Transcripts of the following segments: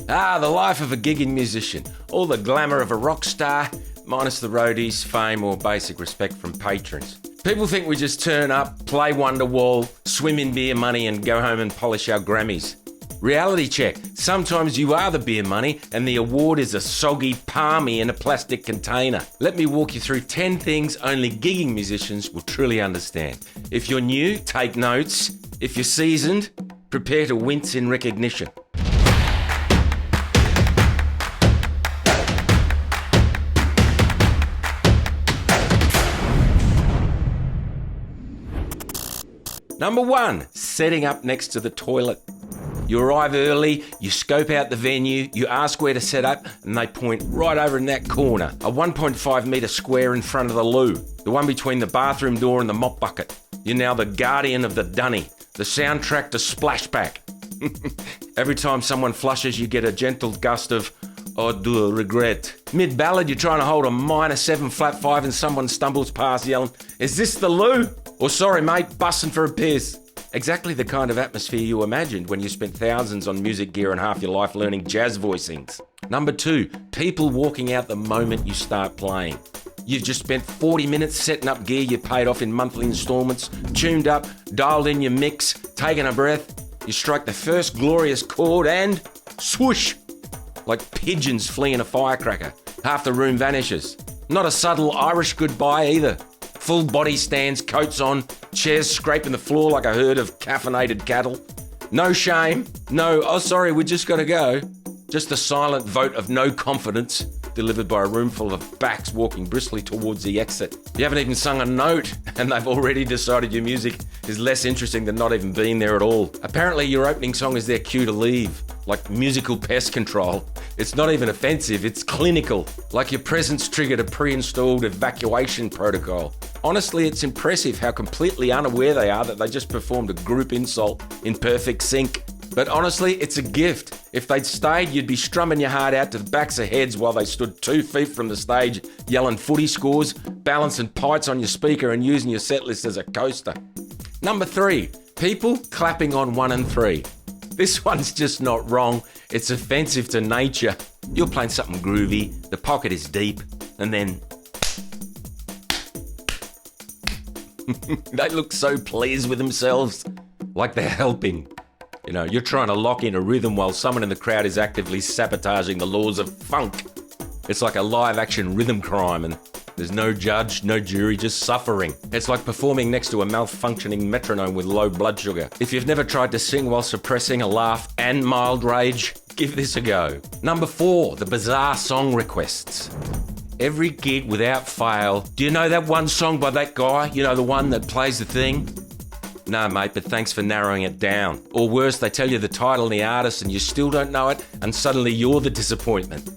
The life of a gigging musician. All the glamour of a rock star, minus the roadies, fame or basic respect from patrons. People think we just turn up, play Wonderwall, swim in beer money and go home and polish our Grammys. Reality check. Sometimes you are the beer money and the award is a soggy palmy in a plastic container. Let me walk you through 10 things only gigging musicians will truly understand. If you're new, take notes. If you're seasoned, prepare to wince in recognition. Number 1, setting up next to the toilet. You arrive early, you scope out the venue, you ask where to set up, and they point right over in that corner, a 1.5 metre square in front of the loo, the one between the bathroom door and the mop bucket. You're now the guardian of the dunny, the soundtrack to Splashback. Every time someone flushes, you get a gentle gust of, "I do regret." Mid-ballad, you're trying to hold a minor 7 flat 5 and someone stumbles past yelling, "Is this the loo?" Or, "Sorry mate, busting for a piss." Exactly the kind of atmosphere you imagined when you spent thousands on music gear and half your life learning jazz voicings. Number 2, people walking out the moment you start playing. You've just spent 40 minutes setting up gear you paid off in monthly installments, tuned up, dialed in your mix, taken a breath. You strike the first glorious chord and swoosh! Like pigeons fleeing a firecracker. Half the room vanishes. Not a subtle Irish goodbye either. Full body stands, coats on, chairs scraping the floor like a herd of caffeinated cattle. No shame, no, "Oh sorry, we just gotta go." Just a silent vote of no confidence delivered by a room full of backs walking briskly towards the exit. You haven't even sung a note and they've already decided your music is less interesting than not even being there at all. Apparently your opening song is their cue to leave, like musical pest control. It's not even offensive, it's clinical, like your presence triggered a pre-installed evacuation protocol. Honestly, it's impressive how completely unaware they are that they just performed a group insult in perfect sync. But honestly, it's a gift. If they'd stayed, you'd be strumming your heart out to the backs of heads while they stood 2 feet from the stage, yelling footy scores, balancing pints on your speaker and using your set list as a coaster. Number 3, people clapping on 1 and 3. This one's just not wrong. It's offensive to nature. You're playing something groovy, the pocket is deep, and then they look so pleased with themselves, like they're helping. You know, you're trying to lock in a rhythm while someone in the crowd is actively sabotaging the laws of funk. It's like a live-action rhythm crime and there's no judge, no jury, just suffering. It's like performing next to a malfunctioning metronome with low blood sugar. If you've never tried to sing while suppressing a laugh and mild rage, give this a go. Number 4, the bizarre song requests. Every gig without fail. Do you know that one song by that guy? You know, the one that plays the thing? No, mate, but thanks for narrowing it down. Or worse, they tell you the title and the artist and you still don't know it, and suddenly you're the disappointment.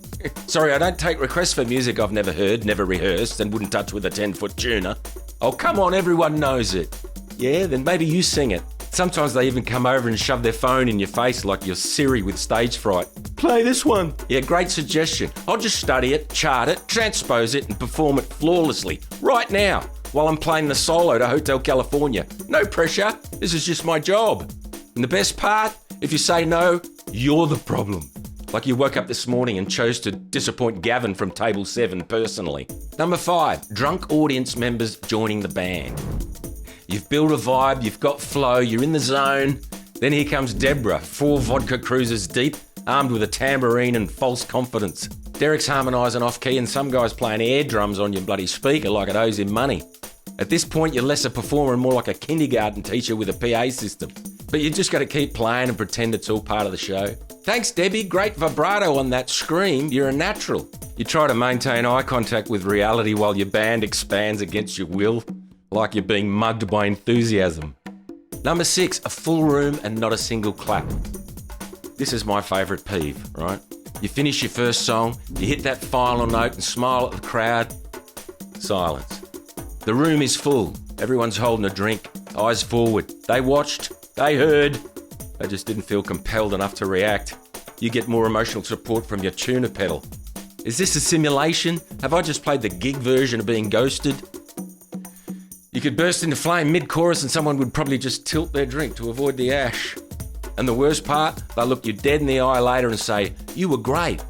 Sorry, I don't take requests for music I've never heard, never rehearsed, and wouldn't touch with a 10-foot tuner. Oh, come on, everyone knows it. Yeah, then maybe you sing it. Sometimes they even come over and shove their phone in your face like you're Siri with stage fright. Play this one. Yeah, great suggestion. I'll just study it, chart it, transpose it, and perform it flawlessly right now while I'm playing the solo to Hotel California. No pressure. This is just my job. And the best part, if you say no, you're the problem. Like you woke up this morning and chose to disappoint Gavin from Table 7 personally. Number 5, drunk audience members joining the band. You've built a vibe, you've got flow, you're in the zone. Then here comes Deborah, 4 vodka cruisers deep, armed with a tambourine and false confidence. Derek's harmonising off-key and some guy's playing air drums on your bloody speaker like it owes him money. At this point, you're less a performer and more like a kindergarten teacher with a PA system. But you just got to keep playing and pretend it's all part of the show. Thanks, Debbie. Great vibrato on that scream. You're a natural. You try to maintain eye contact with reality while your band expands against your will, like you're being mugged by enthusiasm. Number 6, a full room and not a single clap. This is my favourite peeve, right? You finish your first song, you hit that final note and smile at the crowd. Silence. The room is full. Everyone's holding a drink, eyes forward. They watched, they heard. They just didn't feel compelled enough to react. You get more emotional support from your tuner pedal. Is this a simulation? Have I just played the gig version of being ghosted? You could burst into flame mid-chorus and someone would probably just tilt their drink to avoid the ash. And the worst part, they'll look you dead in the eye later and say, "You were great."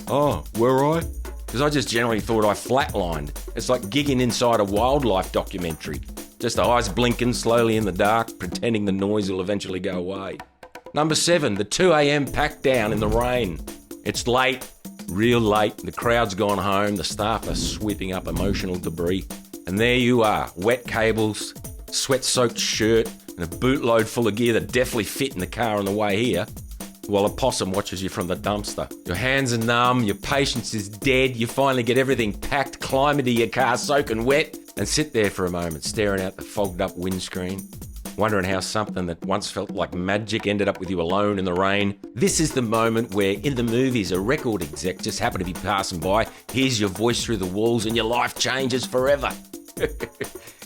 "Oh, were I?" Because I just generally thought I flatlined. It's like gigging inside a wildlife documentary. Just eyes blinking slowly in the dark, pretending the noise will eventually go away. Number 7, the 2 a.m. pack down in the rain. It's late, real late. The crowd's gone home. The staff are sweeping up emotional debris. And there you are, wet cables, sweat-soaked shirt, and a bootload full of gear that definitely fit in the car on the way here, while a possum watches you from the dumpster. Your hands are numb, your patience is dead, you finally get everything packed, climb into your car soaking wet, and sit there for a moment staring out the fogged up windscreen, wondering how something that once felt like magic ended up with you alone in the rain. This is the moment where, in the movies, a record exec just happened to be passing by, hears your voice through the walls, and your life changes forever.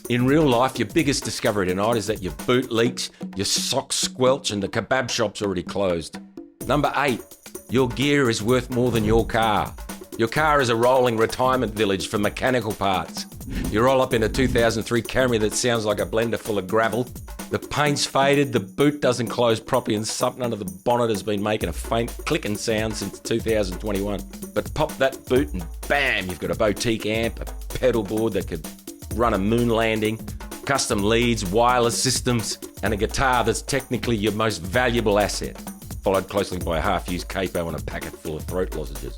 In real life, your biggest discovery tonight is that your boot leaks, your socks squelch, and the kebab shop's already closed. Number 8, your gear is worth more than your car. Your car is a rolling retirement village for mechanical parts. You roll up in a 2003 Camry that sounds like a blender full of gravel. The paint's faded, the boot doesn't close properly, and something under the bonnet has been making a faint clicking sound since 2021. But pop that boot and bam, you've got a boutique amp, a pedal board that could run a moon landing, custom leads, wireless systems, and a guitar that's technically your most valuable asset, followed closely by a half-used capo and a packet full of throat lozenges.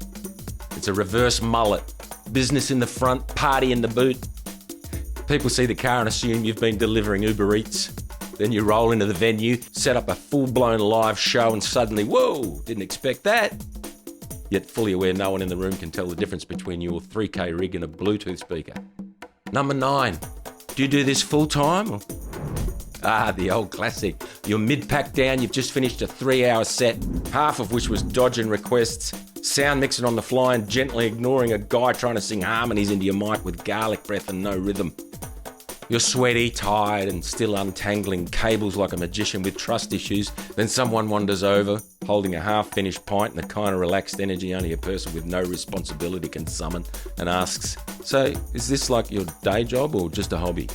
It's a reverse mullet. Business in the front, party in the boot. People see the car and assume you've been delivering Uber Eats. Then you roll into the venue, set up a full-blown live show, and suddenly, whoa, didn't expect that. Yet fully aware no one in the room can tell the difference between your 3K rig and a Bluetooth speaker. Number 9, do you do this full-time? The old classic. You're mid-pack down, you've just finished a 3-hour set, half of which was dodging requests, sound mixing on the fly and gently ignoring a guy trying to sing harmonies into your mic with garlic breath and no rhythm. You're sweaty, tired, and still untangling cables like a magician with trust issues. Then someone wanders over, holding a half-finished pint and the kind of relaxed energy only a person with no responsibility can summon, and asks, "So, is this like your day job or just a hobby?"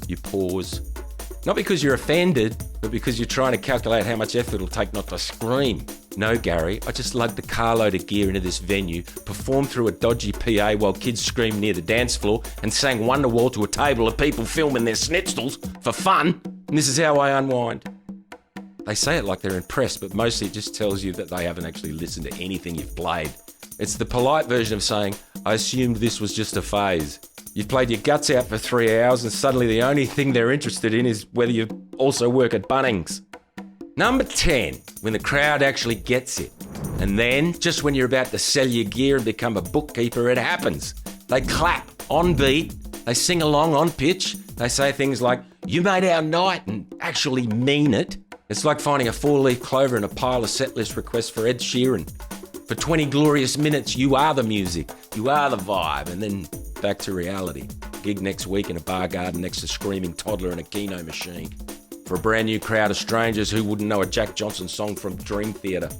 You pause. Not because you're offended, but because you're trying to calculate how much effort it'll take not to scream. "No, Gary, I just lugged a carload of gear into this venue, performed through a dodgy PA while kids screamed near the dance floor, and sang Wonderwall to a table of people filming their schnitzels for fun, and this is how I unwind." They say it like they're impressed, but mostly it just tells you that they haven't actually listened to anything you've played. It's the polite version of saying, "I assumed this was just a phase." You've played your guts out for 3 hours and suddenly the only thing they're interested in is whether you also work at Bunnings. Number 10, when the crowd actually gets it. And then, just when you're about to sell your gear and become a bookkeeper, it happens. They clap on beat, they sing along on pitch, they say things like, "You made our night," and actually mean it. It's like finding a 4-leaf clover in a pile of setlist requests for Ed Sheeran. For 20 glorious minutes, you are the music, you are the vibe, and then back to reality. Gig next week in a bar garden next to screaming toddler and a keno machine. For a brand new crowd of strangers who wouldn't know a Jack Johnson song from Dream Theater.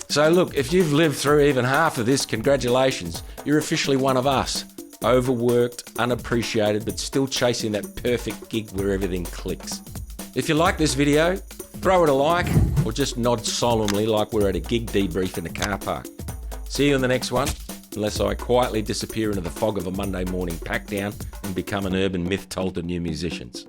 So look, if you've lived through even half of this, congratulations. You're officially one of us. Overworked, unappreciated, but still chasing that perfect gig where everything clicks. If you like this video, throw it a like, or just nod solemnly like we're at a gig debrief in a car park. See you in the next one. Unless I quietly disappear into the fog of a Monday morning pack down and become an urban myth told to new musicians.